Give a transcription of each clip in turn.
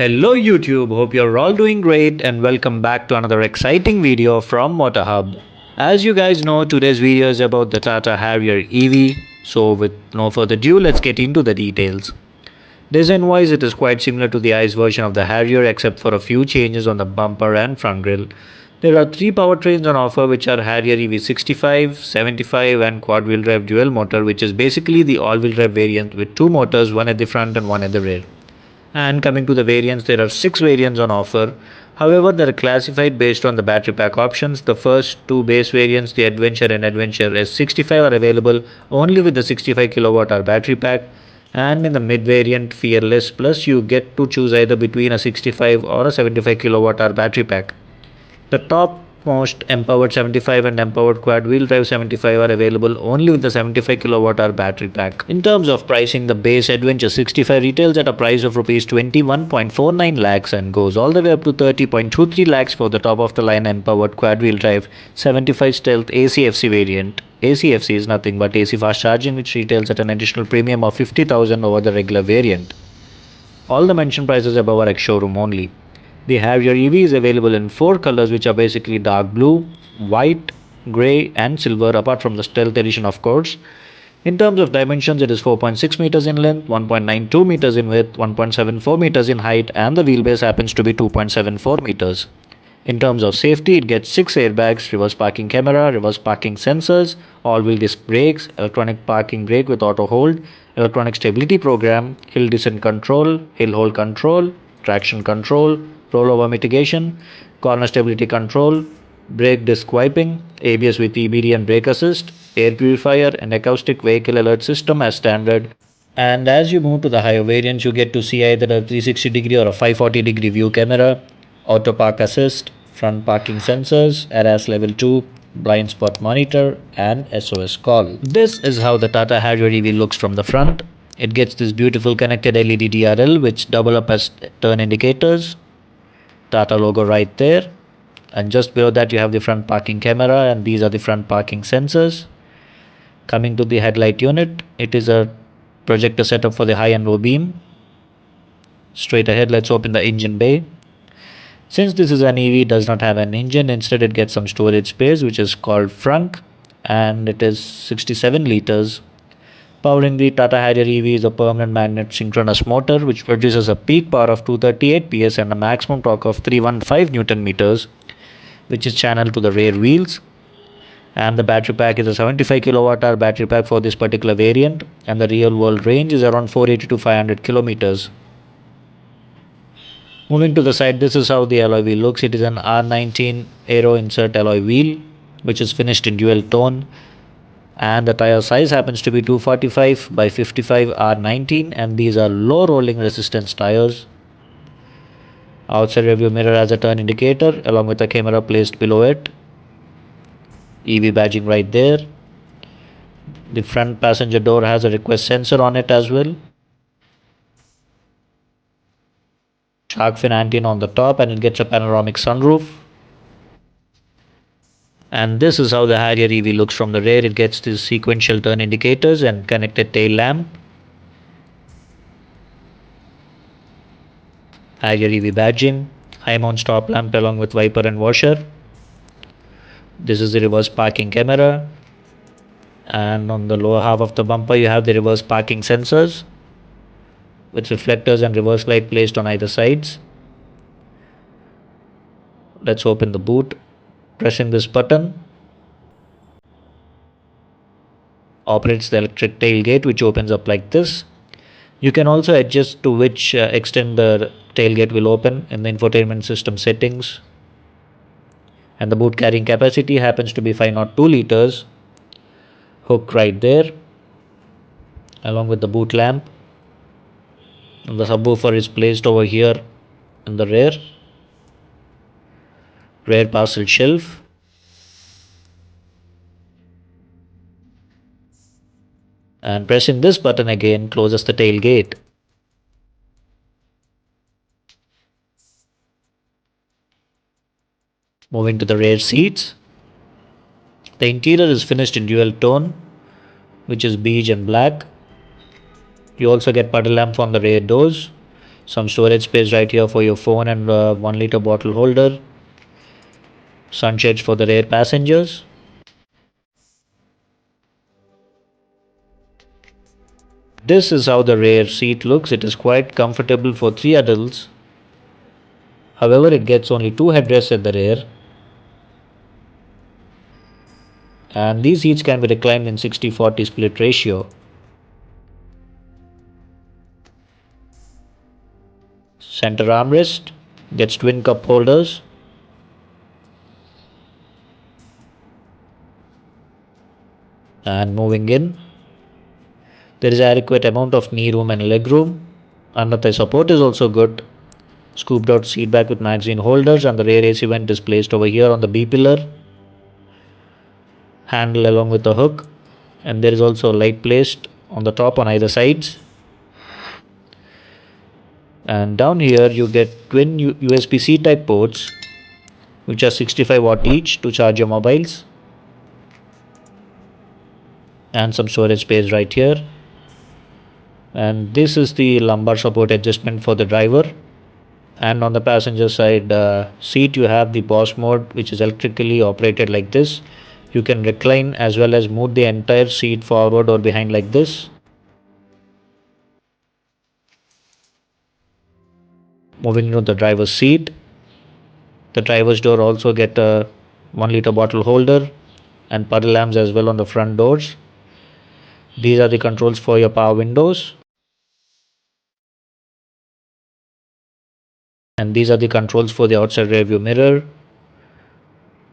Hello YouTube, hope you're all doing great and welcome back to another exciting video from Motor Hub. As you guys know, today's video is about the Tata Harrier EV. So with no further ado, let's get into the details. Design wise, it is quite similar to the ICE version of the Harrier except for a few changes on the bumper and front grille. There are three powertrains on offer which are Harrier EV 65, 75 and quad wheel drive dual motor, which is basically the all wheel drive variant with two motors, one at the front and one at the rear. And coming to the variants, there are 6 variants on offer. However, they are classified based on the battery pack options. The first two base variants, the Adventure and Adventure S65, are available only with the 65 kWh battery pack. And in the mid variant Fearless Plus, you get to choose either between a 65 or a 75 kWh battery pack. The topmost empowered 75 and empowered quad wheel drive 75 are available only with the 75 kWh battery pack. In terms of pricing, the base Adventure 65 retails at a price of Rs 21.49 lakhs and goes all the way up to 30.23 lakhs for the top of the line empowered quad wheel drive 75 Stealth ACFC variant. ACFC is nothing but AC fast charging, which retails at an additional premium of 50,000 over the regular variant. All the mentioned prices above are ex-showroom only. The Harrier EV is available in 4 colors, which are basically dark blue, white, grey and silver, apart from the Stealth edition of course. In terms of dimensions, it is 4.6 meters in length, 1.92 meters in width, 1.74 meters in height and the wheelbase happens to be 2.74 meters. In terms of safety, it gets 6 airbags, reverse parking camera, reverse parking sensors, all-wheel disc brakes, electronic parking brake with auto hold, electronic stability program, hill descent control, hill hold control, traction control, rollover mitigation, corner stability control, brake disc wiping, ABS with EBD and brake assist, air purifier and acoustic vehicle alert system as standard. And as you move to the higher variants, you get to see either a 360 degree or a 540 degree view camera, auto park assist, front parking sensors, ADAS level 2, blind spot monitor and SOS call. This is how the Tata Harrier EV looks from the front. It gets this beautiful connected LED DRL which double up as turn indicators, Tata logo right there, and just below that you have the front parking camera and these are the front parking sensors. Coming to the headlight unit, it is a projector setup for the high and low beam. Straight ahead, let's open the engine bay. Since this is an EV, it does not have an engine, instead it gets some storage space which is called frunk and it is 67 liters. Powering the Tata Harrier EV is a permanent magnet synchronous motor which produces a peak power of 238 PS and a maximum torque of 315 Newton meters, which is channeled to the rear wheels. And the battery pack is a 75 kWh battery pack for this particular variant and the real world range is around 480 to 500 kilometers. Moving to the side, this is how the alloy wheel looks. It is an R19 Aero insert alloy wheel which is finished in dual tone and the tire size happens to be 245 by 55 R19 and these are low rolling resistance tires. Outside rearview mirror has a turn indicator along with a camera placed below it. EV badging right there. The front passenger door has a request sensor on it as well. Shark fin antenna on the top and it gets a panoramic sunroof. And this is how the Harrier EV looks from the rear. It gets these sequential turn indicators and connected tail lamp. Harrier EV badging, high mount stop lamp along with wiper and washer. This is the reverse parking camera. And on the lower half of the bumper you have the reverse parking sensors with reflectors and reverse light placed on either sides. Let's open the boot. Pressing this button operates the electric tailgate which opens up like this. You can also adjust to which extent the tailgate will open in the infotainment system settings. And the boot carrying capacity happens to be 502 liters. Hook right there along with the boot lamp. And the subwoofer is placed over here in the rear parcel shelf. And pressing this button again closes the tailgate. Moving to the rear seats. The interior is finished in dual tone which is beige and black. You also get puddle lamp on the rear doors. Some storage space right here for your phone and 1 liter bottle holder. Sunshades for the rear passengers. This is how the rear seat looks. It is quite comfortable for 3 adults. However, it gets only 2 headrests at the rear. And these seats can be reclined in 60-40 split ratio. Center armrest gets twin cup holders. And moving in, there is adequate amount of knee room and leg room. Under-thigh support is also good. Scooped out seat back with magazine holders, and the rear AC vent is placed over here on the B pillar. Handle along with the hook, and there is also a light placed on the top on either sides. And down here you get twin USB-C type ports, which are 65 watt each to charge your mobiles. And some storage space right here. And this is the lumbar support adjustment for the driver. And on the passenger side seat you have the boss mode, which is electrically operated like this. You can recline as well as move the entire seat forward or behind like this. Moving to the driver's seat, the driver's door also get a 1 liter bottle holder and puddle lamps as well on the front doors. These are the controls for your power windows. And these are the controls for the outside rear view mirror.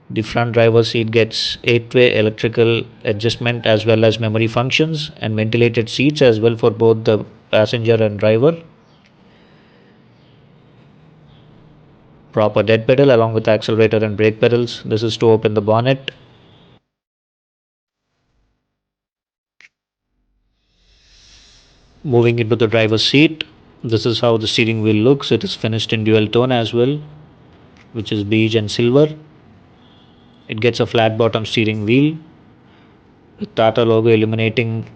The front driver's seat gets 8-way electrical adjustment as well as memory functions, and ventilated seats as well for both the passenger and driver. Proper dead pedal along with accelerator and brake pedals. This is to open the bonnet. Moving into the driver's seat, this is how the steering wheel looks. It is finished in dual tone as well, which is beige and silver. It gets a flat bottom steering wheel with Tata logo illuminating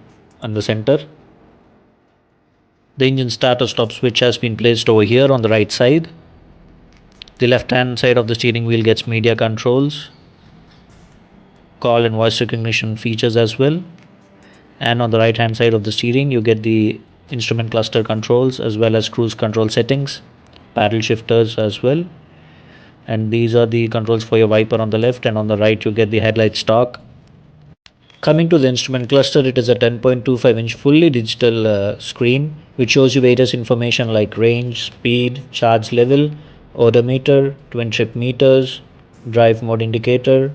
on the center. The engine start or stop switch has been placed over here on the right side. The left hand side of the steering wheel gets media controls, call and voice recognition features as well. And on the right hand side of the steering you get the instrument cluster controls as well as cruise control settings, paddle shifters as well. And these are the controls for your wiper on the left, and on the right you get the headlight stock. Coming to the instrument cluster, it is a 10.25-inch fully digital screen which shows you various information like range, speed, charge level, odometer, twin trip meters, drive mode indicator,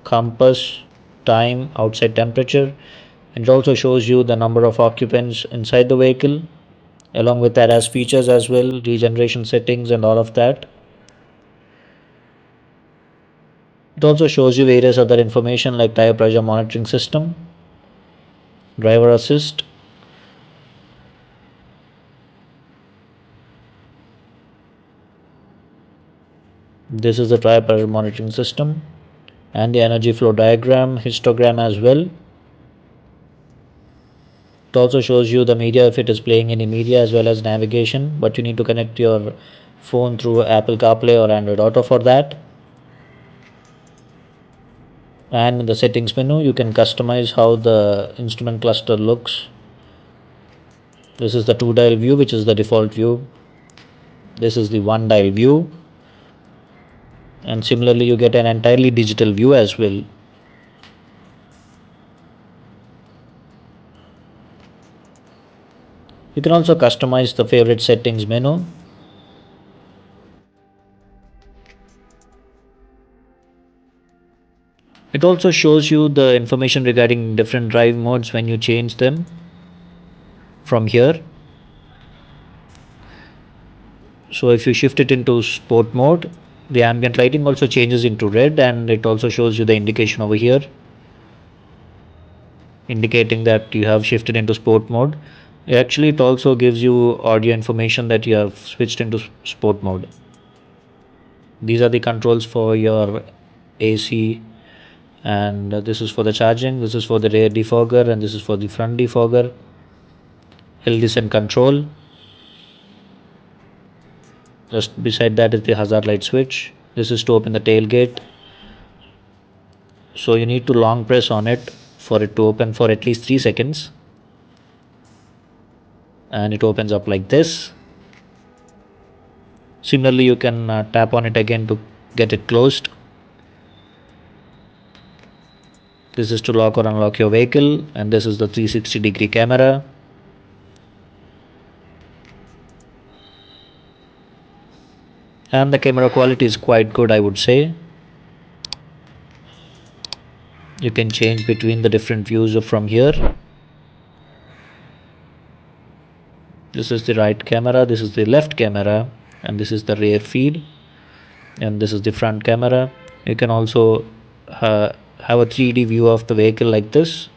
compass, time, outside temperature, and it also shows you the number of occupants inside the vehicle. Along with that has features as well, regeneration settings and all of that. It also shows you various other information like tire pressure monitoring system, driver assist, this is the tire pressure monitoring system, and the energy flow diagram, histogram as well. It also shows you the media if it is playing any media as well as navigation, but you need to connect your phone through Apple CarPlay or Android Auto for that. And in the settings menu you can customize how the instrument cluster looks. This is the 2-dial view, which is the default view. This is the 1-dial view, and similarly you get an entirely digital view as well. You can also customize the favorite settings menu. It also shows you the information regarding different drive modes when you change them from here. So if you shift it into sport mode, the ambient lighting also changes into red, and it also shows you the indication over here indicating that you have shifted into sport mode. Actually it also gives you audio information that you have switched into sport mode. These are the controls for your AC, and this is for the charging, this is for the rear defogger, and this is for the front defogger. Hill descent control, Just beside that is the hazard light switch. This is to open the tailgate. So you need to long press on it for it to open for at least 3 seconds. And it opens up like this. Similarly, you can tap on it again to get it closed. This is to lock or unlock your vehicle, and this is the 360-degree camera. And the camera quality is quite good, I would say. You can change between the different views from here. This is the right camera, this is the left camera, and this is the rear feed, and this is the front camera. You can also have a 3D view of the vehicle like this.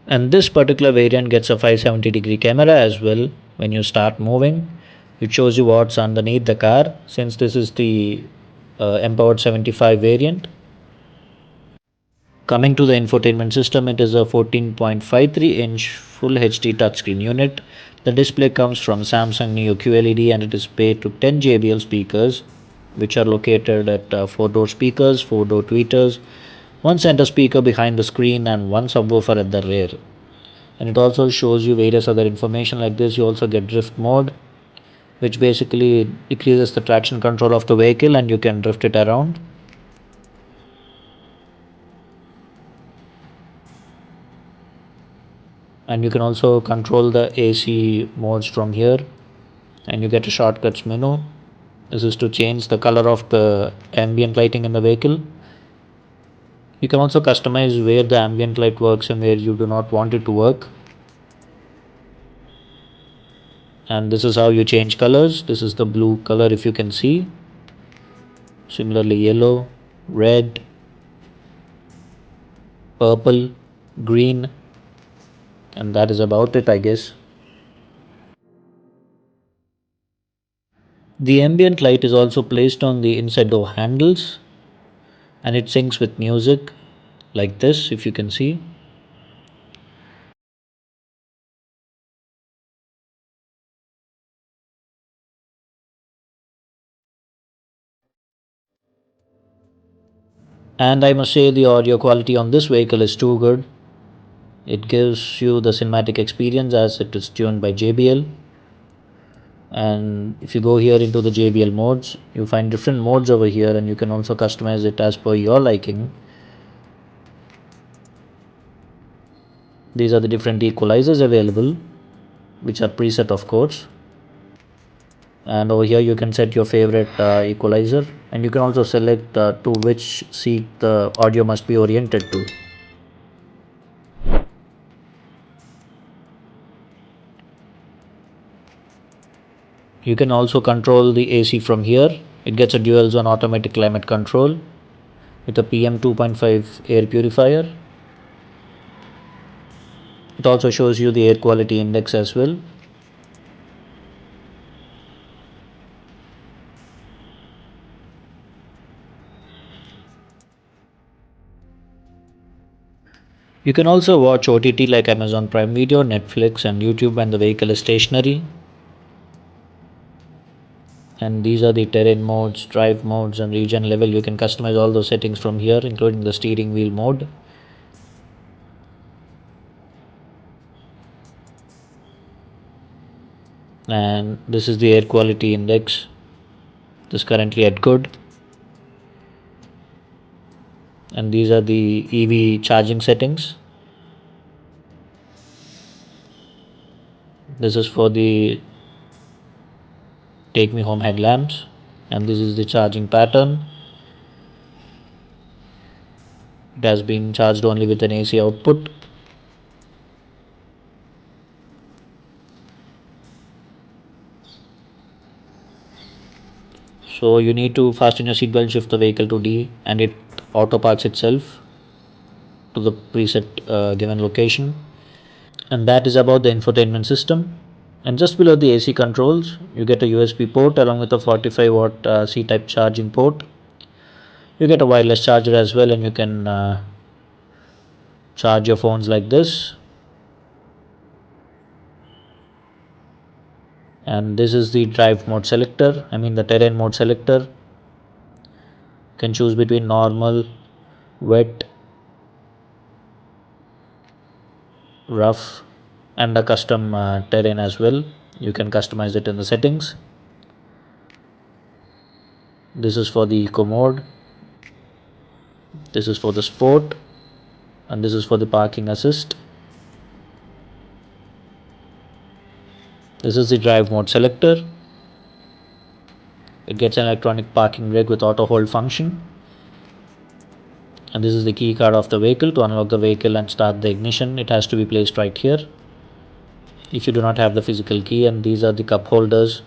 And this particular variant gets a 570-degree camera as well. When you start moving, it shows you what's underneath the car, since this is the empowered 75 variant. Coming to the infotainment system, it is a 14.53-inch full HD touchscreen unit. The display comes from Samsung Neo QLED, and it is paired to 10 JBL speakers, which are located at 4-door speakers, 4-door tweeters, one center speaker behind the screen, and one subwoofer at the rear. And it also shows you various other information like this. You also get drift mode, which basically decreases the traction control of the vehicle and you can drift it around. And you can also control the AC modes from here, and you get a shortcuts menu. This is to change the color of the ambient lighting in the vehicle. You can also customize where the ambient light works and where you do not want it to work. And this is how you change colors. This is the blue color, if you can see. Similarly, yellow, red, purple, green, and that is about it, I guess. The ambient light is also placed on the inside door handles, and it syncs with music like this, if you can see. And I must say, the audio quality on this vehicle is too good. It gives you the cinematic experience as it is tuned by JBL. And if you go here into the JBL modes, you find different modes over here, and you can also customize it as per your liking. These are the different equalizers available, which are preset, of course. And over here you can set your favorite equalizer, and you can also select to which seat the audio must be oriented to. You can also control the AC from here. It gets a dual zone automatic climate control with a PM 2.5 air purifier. It also shows you the air quality index as well. You can also watch OTT like Amazon Prime Video, Netflix, and YouTube when the vehicle is stationary. And these are the terrain modes, drive modes, and region level. You can customize all those settings from here, including the steering wheel mode. And this is the air quality index. This is currently at good. And these are the EV charging settings. This is for the take me home headlamps, and this is the charging pattern. It has been charged only with an AC output. So you need to fasten your seatbelt, shift the vehicle to D, and it auto parks itself to the preset given location. And that is about the infotainment system. And just below the AC controls, you get a USB port along with a 45-watt C-type charging port. You get a wireless charger as well, and you can charge your phones like this. And this is the drive mode selector, the terrain mode selector. You can choose between normal, wet, rough, and a custom terrain as well. You can customize it in the settings. This is for the eco mode, this is for the sport, and this is for the parking assist. This is the drive mode selector. It gets an electronic parking brake with auto hold function. And this is the key card of the vehicle. To unlock the vehicle and start the ignition, it has to be placed right here if you do not have the physical key. And these are the cup holders,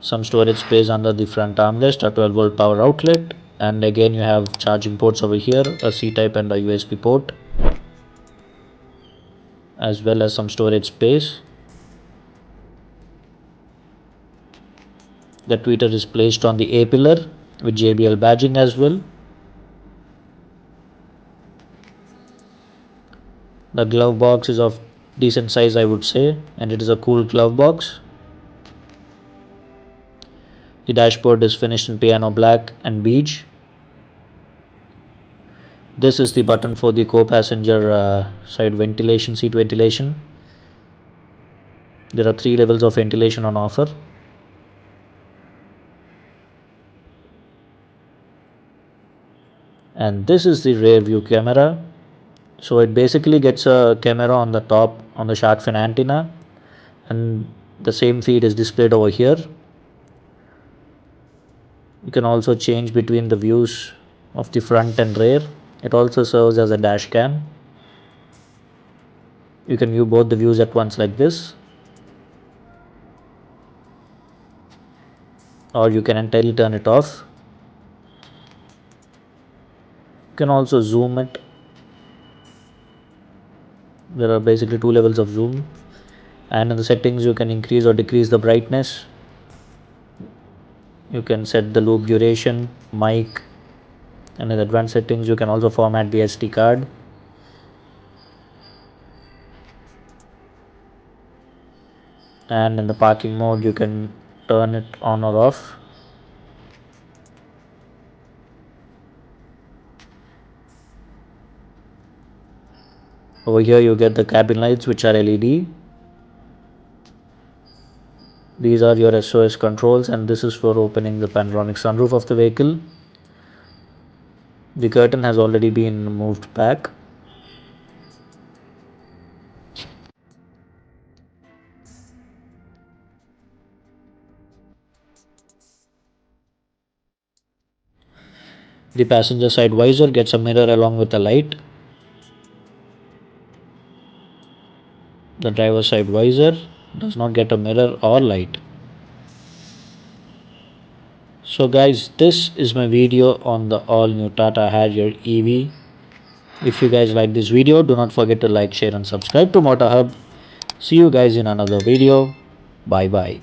some storage space under the front armrest, a 12-volt power outlet, and again you have charging ports over here, a C-type and a USB port, as well as some storage space. The tweeter is placed on the A pillar with JBL badging as well. The glove box is of decent size, I would say, and it is a cool glove box. The dashboard is finished in piano black and beige. This is the button for the co-passenger side ventilation, seat ventilation. There are 3 levels of ventilation on offer. And this is the rear view camera. So it basically gets a camera on the top on the shark fin antenna, and the same feed is displayed over here. You can also change between the views of the front and rear. It also serves as a dash cam. You can view both the views at once like this, or you can entirely turn it off. You can also zoom it. There are basically 2 levels of zoom, and in the settings you can increase or decrease the brightness. You can set the loop duration, mic, and in advanced settings you can also format the SD card. And in the parking mode you can turn it on or off. Over here you get the cabin lights, which are LED. These are your SOS controls, and this is for opening the panoramic sunroof of the vehicle. The curtain has already been moved back. The passenger side visor gets a mirror along with a light. The driver side visor does not get a mirror or light. So guys, this is my video on the all new Tata Harrier EV. If you guys like this video, do not forget to like, share and subscribe to MotorHub. See you guys in another video. Bye bye.